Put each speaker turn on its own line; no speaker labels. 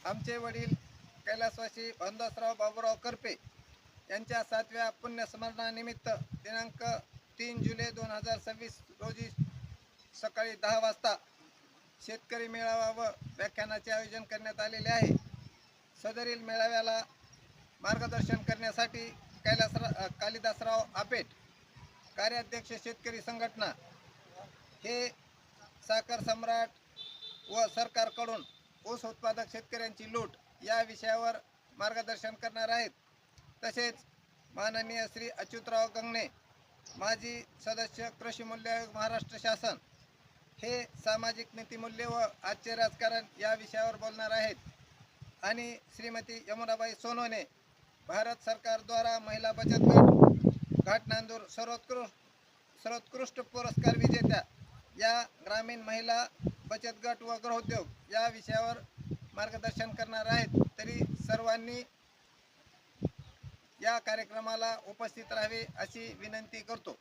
आमचे वडील कैलासवासी भानुदासराव बाबूराव करपे यांच्या 7व्या पुण्यस्मरणानिमित्त दिनांक 3 जुलै 2026 रोजी सकाळी 10 वाजता शेतकरी मेळावा व व्याख्यानाचे आयोजन करण्यात आलेले आहे। सदरील मेळाव्याला मार्गदर्शन करण्यासाठी कालिदासराव आपेट, कार्याध्यक्ष शेतकरी संघटना, हे साखर सम्राट व सरकारकडून ऊस उत्पादक शेतकऱ्यांची लूट या विषयावर मार्गदर्शन करणार आहेत। तसेच माननीय श्री अच्युतराव गंगणे, माजी सदस्य कृषी मूल्य आयोग महाराष्ट्र शासन, हे सामाजिक नीतिमूल्य व आजचे राजकारण या विषयावर बोलणार आहेत। आणि श्रीमती यमुनाबाई सोनवणे, भारत सरकार द्वारा महिला बचत गट घाटनांदूर सर्वोत्कृष्ट पुरस्कार विजेत्या या ग्रामीण महिला बचत गट व गृहोद्योग या विषयावर मार्गदर्शन करणार आहेत। तरी सर्वांनी या कार्यक्रमाला उपस्थित राहावे अशी विनंती करतो।